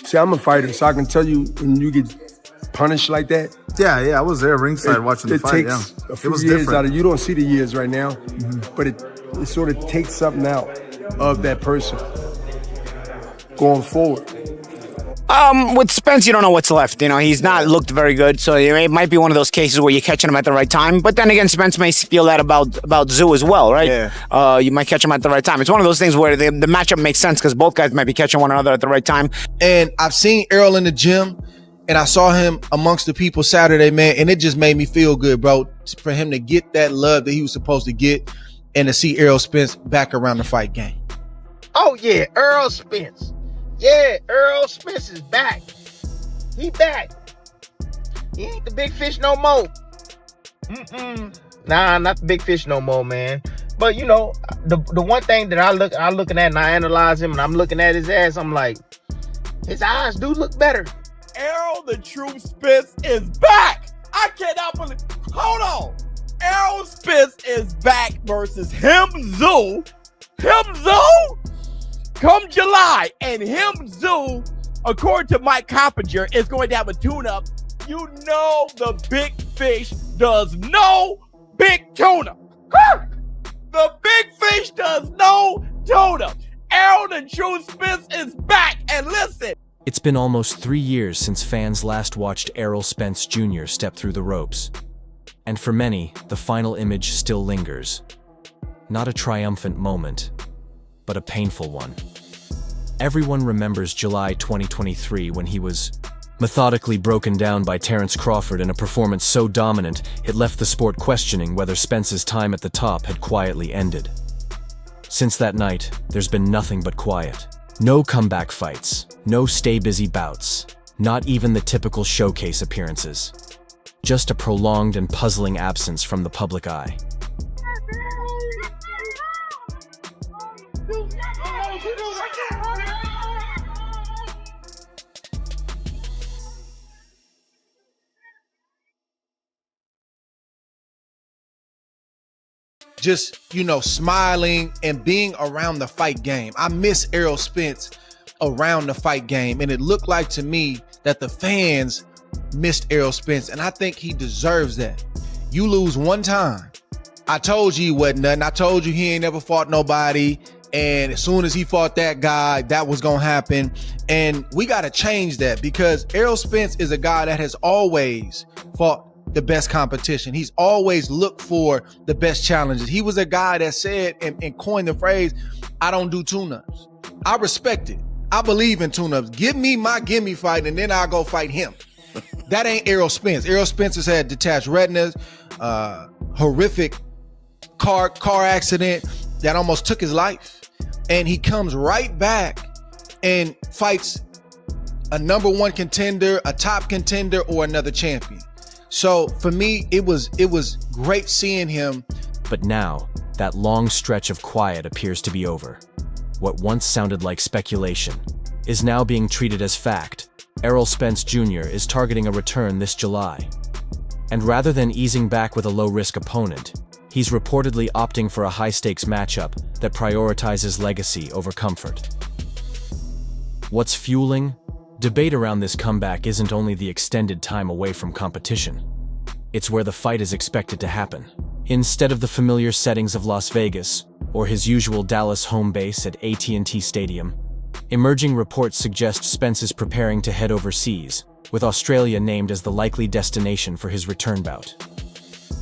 See, I'm a fighter, so I can tell you when you get punished like that. Yeah, I was there ringside watching the fight. It takes a few it was years different. out of you. Don't see the years right now, but it sort of takes something out of that person going forward. With Spence, you don't know what's left. You know, he's not looked very good, so it might be one of those cases where you're catching him at the right time. But then again, Spence may feel that about Tszyu as well, right? Yeah. You might catch him at the right time. It's one of those things where the matchup makes sense because both guys might be catching one another at the right time. And I've seen Errol in the gym, and I saw him amongst the people Saturday, man, and it just made me feel good, bro, for him to get that love that he was supposed to get and to see Errol Spence back around the fight game. Oh, yeah, Errol Spence. Yeah, Errol Spence is back. He back. He ain't the big fish no more. Nah, not the big fish no more, man. But, you know, the one thing that I'm looking at and I analyze him and I'm looking at his ass, I'm like, his eyes do look better. Errol the True Spence is back. I cannot believe. Hold on. Errol Spence is back versus Tim Tszyu. Tim Tszyu? Come July, and Tim Tszyu, according to Mike Coppinger, is going to have a tune-up. You know the big fish does no big tune-up. The big fish does no tune-up. Errol the True Spence is back, and listen. It's been almost 3 years since fans last watched Errol Spence Jr. step through the ropes. And for many, the final image still lingers. Not a triumphant moment, but a painful one. Everyone remembers July 2023 when he was methodically broken down by Terence Crawford in a performance so dominant it left the sport questioning whether Spence's time at the top had quietly ended. Since that night, there's been nothing but quiet. No comeback fights, no stay-busy bouts, not even the typical showcase appearances. Just a prolonged and puzzling absence from the public eye. Just, you know, smiling and being around the fight game. I miss Errol Spence around the fight game, and it looked like to me that the fans missed Errol Spence, and I think he deserves that. You lose one time. I told you he wasn't nothing. I told you he ain't never fought nobody, and as soon as he fought that guy, that was gonna happen. And we gotta change that because Errol Spence is a guy that has always fought the best competition. He's always looked for the best challenges. He was a guy that said and coined the phrase, I don't do tune-ups. I respect it. I believe in tune-ups. Give me my gimme fight and then I'll go fight him. That ain't Errol Spence. Errol Spence has had detached retinas, horrific car accident that almost took his life. And he comes right back and fights a number one contender, a top contender, or another champion. So for me, it was great seeing him. But now, that long stretch of quiet appears to be over. What once sounded like speculation is now being treated as fact. Errol Spence Jr. is targeting a return this July. And rather than easing back with a low-risk opponent, he's reportedly opting for a high-stakes matchup that prioritizes legacy over comfort. What's fueling debate around this comeback isn't only the extended time away from competition. It's where the fight is expected to happen. Instead of the familiar settings of Las Vegas or his usual Dallas home base at AT&T Stadium, emerging reports suggest Spence is preparing to head overseas, with Australia named as the likely destination for his return bout.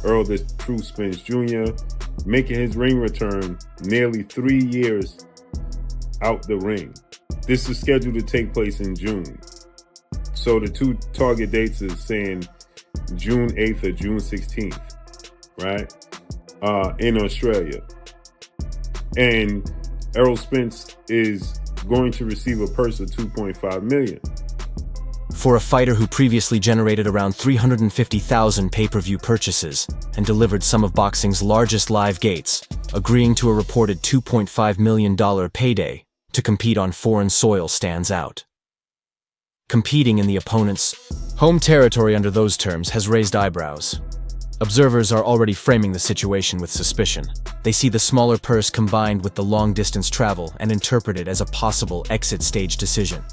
Errol the True Spence Jr. making his ring return nearly 3 years out the ring. This is scheduled to take place in June. So the two target dates is saying June 8th or June 16th, right? In Australia. And Errol Spence is going to receive a purse of $2.5 million. For a fighter who previously generated around 350,000 pay-per-view purchases and delivered some of boxing's largest live gates, agreeing to a reported $2.5 million payday to compete on foreign soil stands out. Competing in the opponent's home territory under those terms has raised eyebrows. Observers are already framing the situation with suspicion. They see the smaller purse combined with the long-distance travel and interpret it as a possible exit stage decision.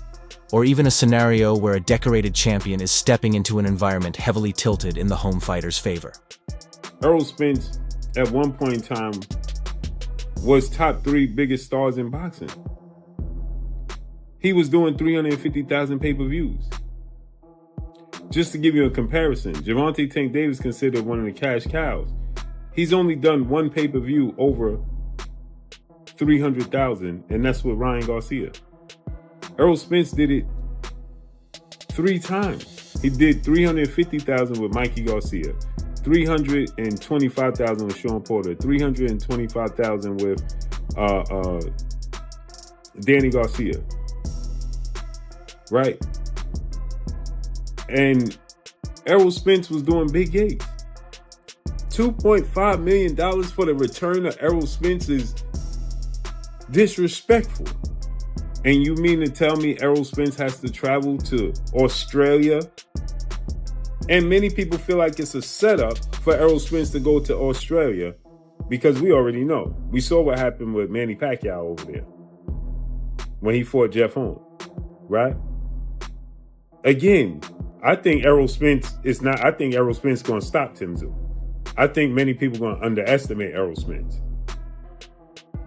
or even a scenario where a decorated champion is stepping into an environment heavily tilted in the home fighter's favor. Errol Spence, at one point in time, was top 3 biggest stars in boxing. He was doing 350,000 pay-per-views. Just to give you a comparison, Gervonta Tank Davis considered one of the cash cows. He's only done 1 pay-per-view over 300,000, and that's with Ryan Garcia. Errol Spence did it 3 times. He did 350,000 with Mikey Garcia, 325,000 with Sean Porter, 325,000 with Danny Garcia. Right? And Errol Spence was doing big gigs. $2.5 million for the return of Errol Spence is disrespectful. And you mean to tell me Errol Spence has to travel to Australia? And many people feel like it's a setup for Errol Spence to go to Australia because we already know. We saw what happened with Manny Pacquiao over there when he fought Jeff Horn, right? Again, I think Errol Spence is not. I think Errol Spence is going to stop Tim Tszyu. I think many people are going to underestimate Errol Spence.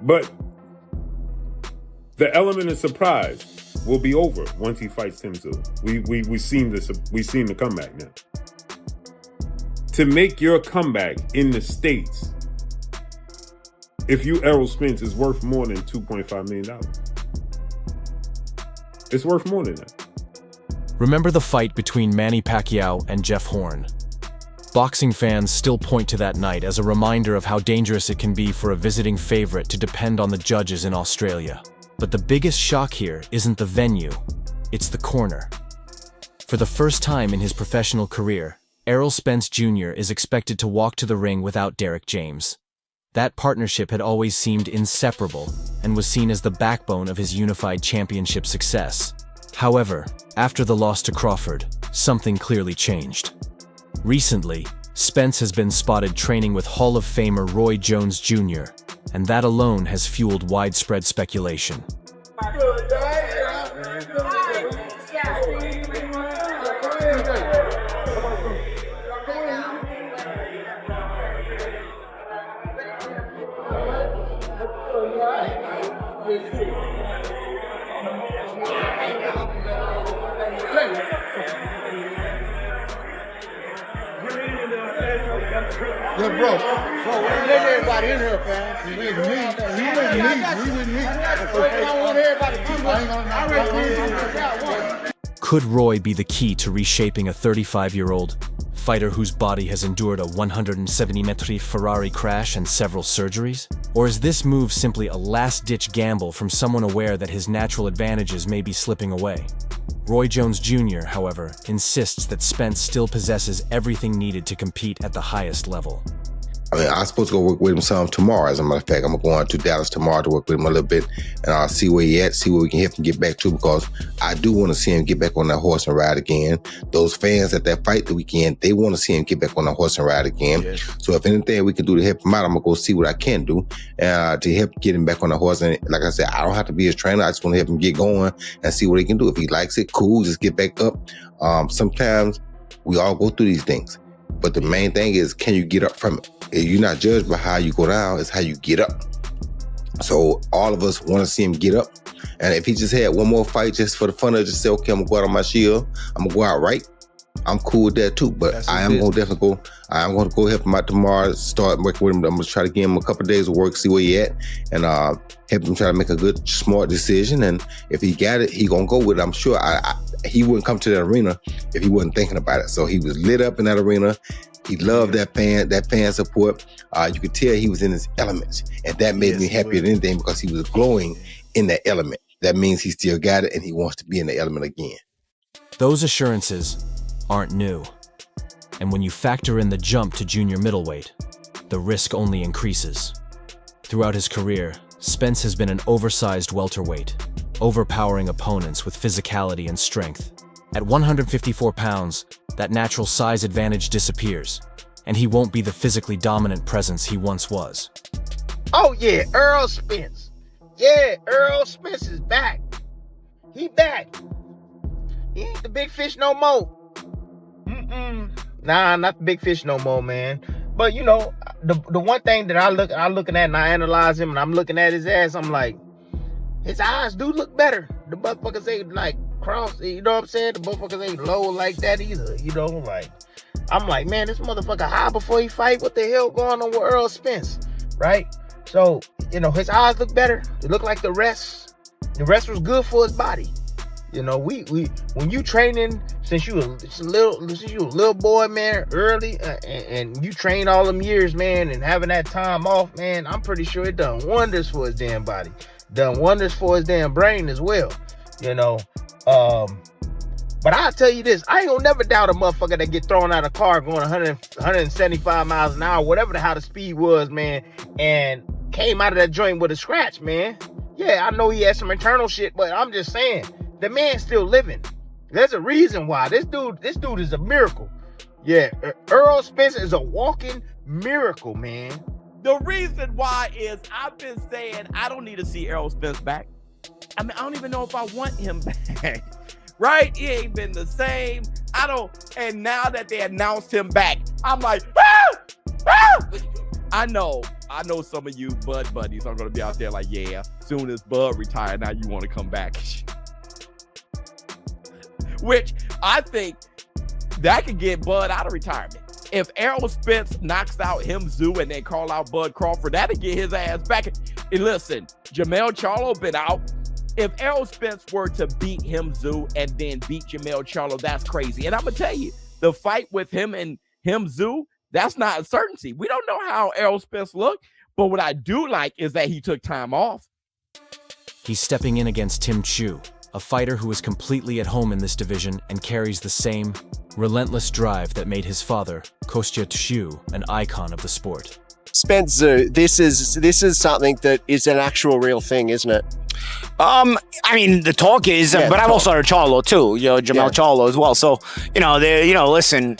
But the element of surprise will be over once he fights Tim Tszyu. We've seen this. We've seen the comeback now. To make your comeback in the States, if you Errol Spence, is worth more than $2.5 million. It's worth more than that. Remember the fight between Manny Pacquiao and Jeff Horn? Boxing fans still point to that night as a reminder of how dangerous it can be for a visiting favorite to depend on the judges in Australia. But the biggest shock here isn't the venue, it's the corner. For the first time in his professional career, Errol Spence Jr. is expected to walk to the ring without Derek James. That partnership had always seemed inseparable and was seen as the backbone of his unified championship success. However, after the loss to Crawford, something clearly changed. Recently, Spence has been spotted training with Hall of Famer Roy Jones Jr., and that alone has fueled widespread speculation. Yeah, bro, let everybody in here, fam. We with me. I want everybody to keep Could Roy be the key to reshaping a 35-year-old fighter whose body has endured a 170-metri Ferrari crash and several surgeries? Or is this move simply a last-ditch gamble from someone aware that his natural advantages may be slipping away? Roy Jones Jr., however, insists that Spence still possesses everything needed to compete at the highest level. I mean, I'm supposed to go work with him some tomorrow. As a matter of fact, I'm going to go on to Dallas tomorrow to work with him a little bit, and I'll see where he at, see where we can help him get back to, because I do want to see him get back on that horse and ride again. Those fans at that fight the weekend, they want to see him get back on that horse and ride again. Yes. So if anything we can do to help him out, I'm going to go see what I can do to help get him back on the horse. And like I said, I don't have to be his trainer. I just want to help him get going and see what he can do. If he likes it, cool, just get back up. Sometimes we all go through these things. But the main thing is, can you get up from it? You're not judged by how you go down, it's how you get up. So all of us want to see him get up. And if he just had one more fight just for the fun of it, just say, okay, I'm going to go out on my shield, I'm going to go out right, I'm cool with that too. But I am going to definitely go, I'm going to go help him out tomorrow, start working with him. I'm going to try to give him a couple of days of work, see where he at, and help him try to make a good, smart decision. And if he got it, he going to go with it. I'm sure he wouldn't come to that arena if he wasn't thinking about it. So he was lit up in that arena. He loved that fan support. You could tell he was in his elements, and that made me happier than anything, because he was glowing in that element. That means he still got it, and he wants to be in the element again. Those assurances aren't new. And when you factor in the jump to junior middleweight, the risk only increases. Throughout his career, Spence has been an oversized welterweight, overpowering opponents with physicality and strength. At 154 pounds, that natural size advantage disappears, and he won't be the physically dominant presence he once was. Oh yeah, Errol Spence. Yeah, Errol Spence is back. He back. he ain't the big fish no more. Nah, not the big fish no more, man. But you know, the one thing that I'm looking at and I analyze him and I'm looking at his ass, I'm like, his eyes do look better. The motherfuckers ain't like cross, you know what I'm saying? The motherfuckers ain't low like that either, you know, like, I'm like, man, this motherfucker high before he fight. What the hell going on with Errol Spence, right? So, you know, his eyes look better. It look like the rest was good for his body. You know, we when you training since you a little boy, man, early, and you train all them years, man, and having that time off, man, I'm pretty sure it done wonders for his damn body, done wonders for his damn brain as well. You know, but I'll tell you this, I ain't gonna never doubt a motherfucker that get thrown out of a car going 175 miles an hour, whatever how the speed was, man, and came out of that joint with a scratch, man. Yeah, I know he had some internal shit, but I'm just saying, the man's still living. There's a reason why. This dude is a miracle. Yeah, Errol Spence is a walking miracle, man. The reason why is I've been saying I don't need to see Errol Spence back. I mean, I don't even know if I want him back. Right? He ain't been the same. And now that they announced him back, I'm like, I know some of you Bud buddies are going to be out there like, yeah, soon as Bud retired, now you want to come back. Which I think that could get Bud out of retirement. If Errol Spence knocks out Tim Tszyu and then call out Bud Crawford, that'll get his ass back. And listen, Jermell Charlo been out. If Errol Spence were to beat Tim Tszyu and then beat Jermell Charlo, that's crazy. And I'm going to tell you, the fight with him and Tim Tszyu, that's not a certainty. We don't know how Errol Spence looked, but what I do like is that he took time off. He's stepping in against Tim Tszyu, a fighter who is completely at home in this division and carries the same relentless drive that made his father, Kostya Tszyu, an icon of the sport. Spence Tszyu, this is something that is an actual real thing, isn't it? I mean, the talk is, but I've also heard Charlo too, you know, Jermell Charlo as well. So, listen,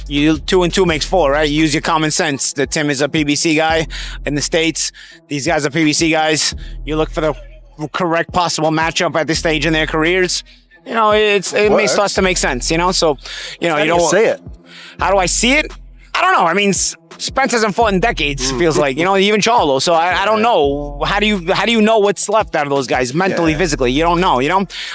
2 and 2 makes 4, right? You use your common sense. That Tim is a PBC guy in the States. These guys are PBC guys. You look for the correct possible matchup at this stage in their careers. You know, it starts to make sense, you know? So, you don't see it. How do I see it? I don't know. I mean, Spence hasn't fought in decades, feels like, even Charlo. So I don't know. How do you know what's left out of those guys mentally, physically? You don't know,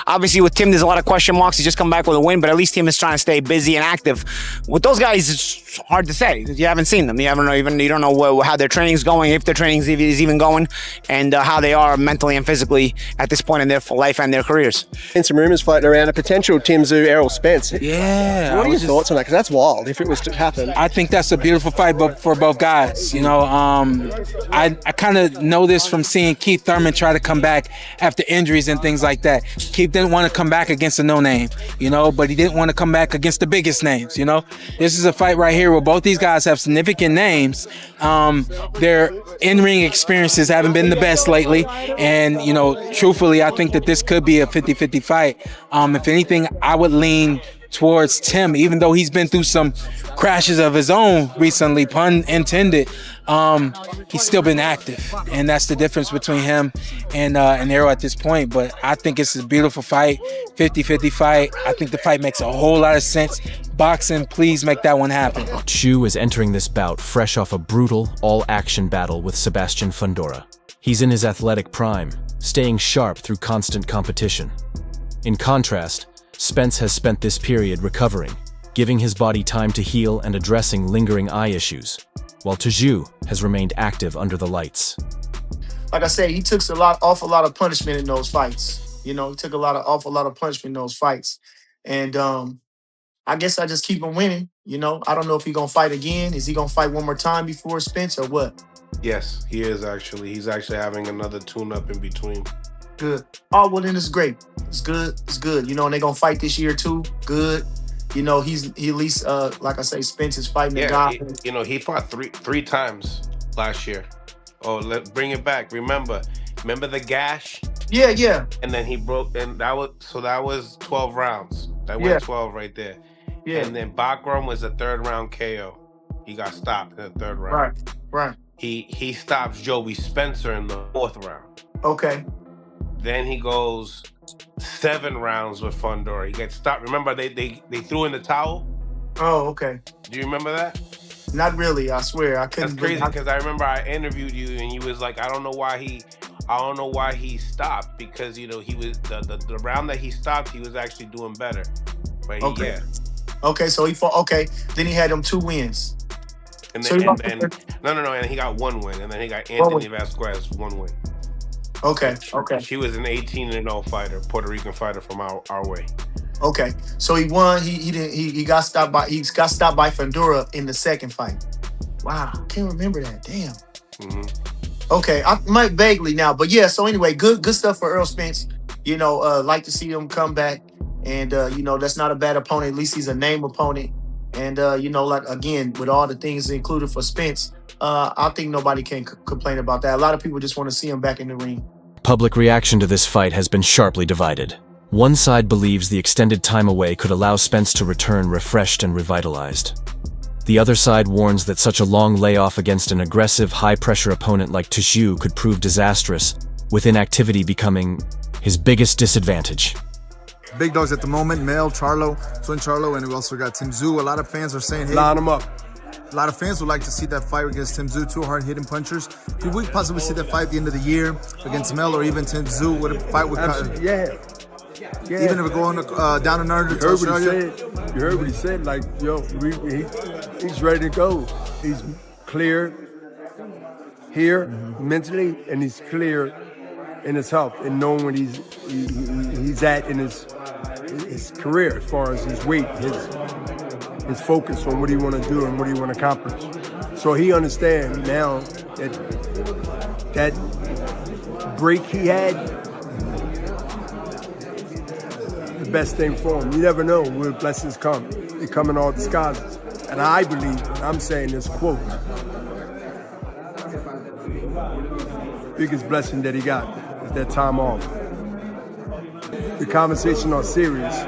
Obviously with Tim, there's a lot of question marks. He's just come back with a win, but at least Tim is trying to stay busy and active. With those guys, it's hard to say. You haven't seen them. You don't know how their training's going, if their training is even going, and how they are mentally and physically at this point in their life and their careers. And some rumors floating around a potential Tim Tszyu, Errol Spence. Yeah. What are your thoughts on that? Because that's wild if it was to happen. I think that's a beautiful fight for both guys. I kind of know this from seeing Keith Thurman try to come back after injuries and things like that. Keith didn't want to come back against a no-name, but he didn't want to come back against the biggest names, This is a fight right here where both these guys have significant names. Their in-ring experiences haven't been the best lately. And, truthfully, I think that this could be a 50-50 fight. If anything, I would lean towards Tim, even though he's been through some crashes of his own recently, pun intended. He's still been active, and that's the difference between him and Errol at this point. But I think it's a beautiful fight, 50-50 fight. I think the fight makes a whole lot of sense. Boxing, please make that one happen. Tszyu is entering this bout fresh off a brutal, all-action battle with Sebastian Fundora. He's in his athletic prime, staying sharp through constant competition. In contrast, Spence has spent this period recovering, giving his body time to heal and addressing lingering eye issues, while Tszyu has remained active under the lights. Like I said, he took awful lot of punishment in those fights. He took awful lot of punishment in those fights. And I guess I just keep him winning. I don't know if he's going to fight again. Is he going to fight one more time before Spence or what? Yes, he is actually. He's actually having another tune-up in between. Good. Oh, well, then it's great. It's good. It's good. And they're going to fight this year, too. Good. He at least, like I say, Spence is fighting the guy. He fought three times last year. Oh, let's bring it back. Remember the gash? Yeah. And then he broke, and that was 12 rounds. That went 12 right there. Yeah. And then Bakram was a 3rd round KO. He got stopped in the 3rd round. Right. He stops Joey Spencer in the 4th round. Okay. Then he goes 7 rounds with Fundora. He gets stopped. Remember, they threw in the towel? Oh, okay. Do you remember that? Not really. I swear, I couldn't. That's crazy because I remember I interviewed you and you was like, I don't know why he stopped, because he was the round that he stopped, he was actually doing better. But Okay. Okay, so he fought. Okay, then he had them 2 wins. And So then, and he got 1 win, and then he got Anthony Vasquez 1 win. Okay. Okay. She was an 18-0 fighter, Puerto Rican fighter from our way. Okay, so he won. He got stopped by Fundora in the second fight. Wow, I can't remember that. Damn. Okay, I might vaguely now, but yeah. So anyway, good stuff for Errol Spence. Like to see him come back, and that's not a bad opponent. At least he's a name opponent, and like again with all the things included for Spence, I think nobody can complain about that. A lot of people just want to see him back in the ring. Public reaction to this fight has been sharply divided. One side believes the extended time away could allow Spence to return refreshed and revitalized. The other side warns that such a long layoff against an aggressive, high-pressure opponent like Tszyu could prove disastrous, with inactivity becoming his biggest disadvantage. Big dogs at the moment, Mel, Charlo, Twin Charlo, and we also got Tim Tszyu. A lot of fans are saying, hey, line them up. A lot of fans would like to see that fight against Tim Tszyu, 2 hard-hitting punchers. Could we possibly see that fight at the end of the year against Mel or even Tim Tszyu? Would a fight with Yeah. Even if we're going down another to Australia? You heard what he said. Like, he's ready to go. He's clear here mentally, and he's clear in his health and knowing what he's at in his career as far as his weight, his focus on what he want to do and what he want to accomplish. So he understands now that break he had, the best thing for him. You never know where blessings come. They come in all disguises. And I believe, and I'm saying this quote, biggest blessing that he got is that time off. The conversation are serious.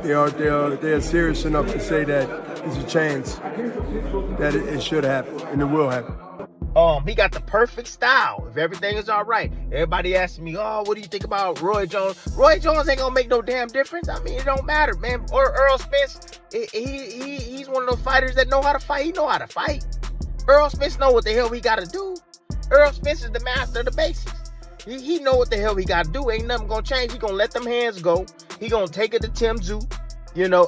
They are serious enough to say that there's a chance that it should happen and it will happen. He got the perfect style. If everything is all right, everybody asking me, what do you think about Roy Jones? Roy Jones ain't gonna make no damn difference. I mean, it don't matter, man. Or Errol Spence, he's one of those fighters that know how to fight. He know how to fight. Errol Spence know what the hell he gotta do. Errol Spence is the master of the basics. He know what the hell he gotta do. Ain't nothing gonna change. He gonna let them hands go. He gonna take it to Tim Tszyu,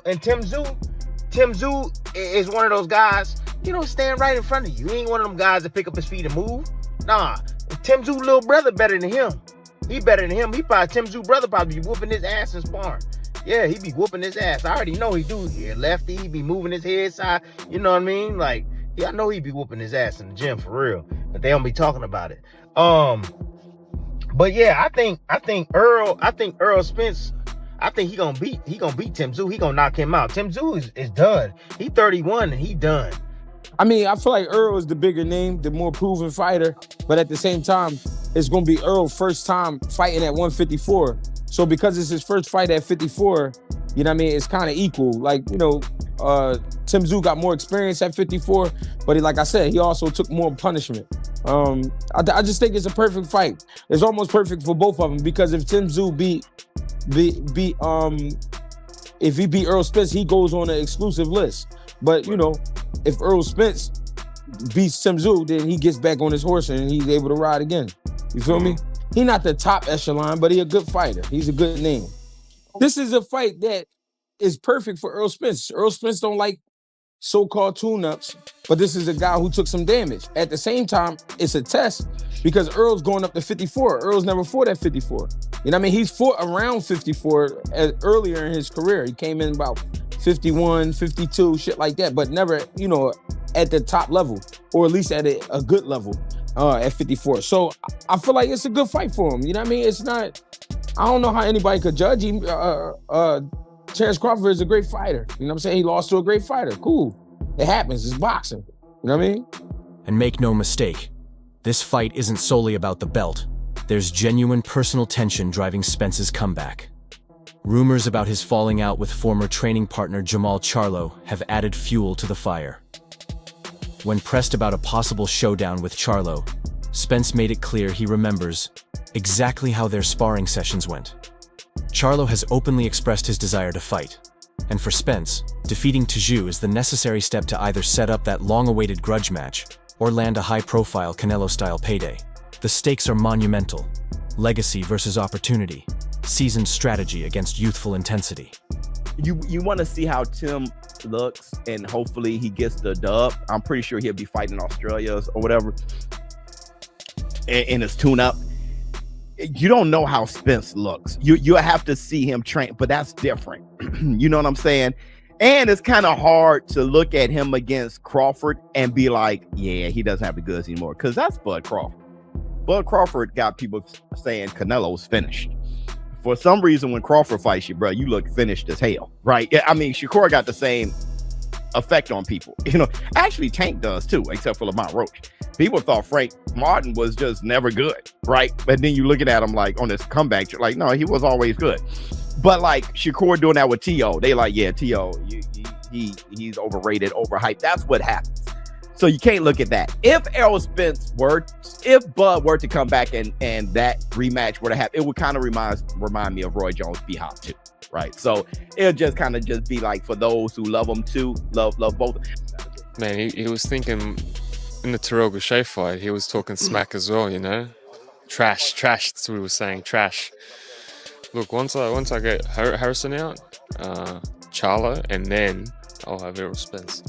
and Tim Tszyu is one of those guys, stand right in front of you. He ain't one of them guys that pick up his feet and move. Nah, Tim Tszyu little brother better than him. He better than him. Tim Tszyu brother probably be whooping his ass in sparring. Yeah, he be whooping his ass. I already know he do. Yeah, lefty, he be moving his head side. You know what I mean? Like, yeah, I know he be whooping his ass in the gym for real, but they don't be talking about it. But yeah, I think Errol Spence, I think he gonna beat Tim Tszyu. He gonna knock him out. Tim Tszyu is done. He 31 and he done. I mean, I feel like Errol is the bigger name, the more proven fighter, but at the same time, it's gonna be Errol's first time fighting at 154. So because it's his first fight at 54, it's kind of equal. Like, Tim Tszyu got more experience at 54, but like I said, he also took more punishment. I just think it's a perfect fight. It's almost perfect for both of them, because if Tim Tszyu if he beat Errol Spence, he goes on an exclusive list. But if Errol Spence beats Tim Tszyu, then he gets back on his horse and he's able to ride again. You feel me? He not the top echelon, but he a good fighter. He's a good name. This is a fight that is perfect for Errol Spence. Errol Spence don't like so-called tune-ups, but this is a guy who took some damage. At the same time, it's a test because Earl's going up to 54. Earl's never fought at 54. He's fought around 54 earlier in his career. He came in about 51, 52, shit like that, but never, at the top level, or at least at a good level at 54. So I feel like it's a good fight for him. It's not, I don't know how anybody could judge him. Terrence Crawford is a great fighter. He lost to a great fighter. Cool. It happens. It's boxing. And make no mistake, this fight isn't solely about the belt. There's genuine personal tension driving Spence's comeback. Rumors about his falling out with former training partner Jermall Charlo have added fuel to the fire. When pressed about a possible showdown with Charlo, Spence made it clear he remembers exactly how their sparring sessions went. Charlo has openly expressed his desire to fight, and for Spence, defeating Tszyu is the necessary step to either set up that long-awaited grudge match or land a high-profile Canelo-style payday. The stakes are monumental. Legacy versus opportunity. Seasoned strategy against youthful intensity. You want to see how Tim looks, and hopefully he gets the dub. I'm pretty sure he'll be fighting in Australia or whatever in his tune-up. You don't know how Spence looks. You have to see him train, but that's different. You know what I'm saying? And it's kind of hard to look at him against Crawford and be like, yeah, he doesn't have the goods anymore, because that's Bud Crawford. Bud Crawford got people saying Canelo's finished. For some reason, when Crawford fights you, bro, you look finished as hell, right? I mean, Shakur got the same effect on people. You know, actually Tank does too, except for Lamont Roach. People thought Frank Martin was just never good, right? But then you looking at him like on this comeback, you're like, no, he was always good. But like Shakur doing that with T.O., they like, yeah, T.O., he's overrated, overhyped. That's what happens. So you can't look at that. If if Bud were to come back and that rematch were to happen, it would kind of remind me of Roy Jones B-Hop too, right? So it'll just kind of just be like, for those who love him too, love both. Man, he was thinking in the Terrell Gausha fight, he was talking smack as well, you know? Trash, that's what he was saying, trash. Look, once I get Harrison out, Charlo, and then I'll have Errol Spence.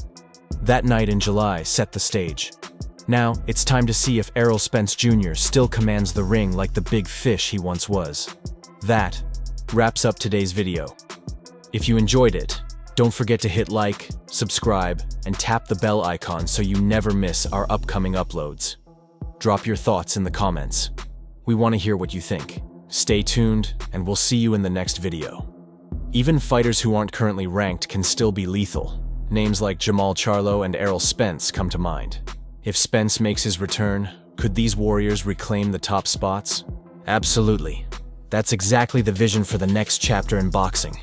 That night in July set the stage. Now, it's time to see if Errol Spence Jr. still commands the ring like the big fish he once was. That wraps up today's video. If you enjoyed it, don't forget to hit like, subscribe, and tap the bell icon so you never miss our upcoming uploads. Drop your thoughts in the comments. We want to hear what you think. Stay tuned, and we'll see you in the next video. Even fighters who aren't currently ranked can still be lethal. Names like Jamal Charlo and Errol Spence come to mind. If Spence makes his return, could these warriors reclaim the top spots? Absolutely. That's exactly the vision for the next chapter in boxing.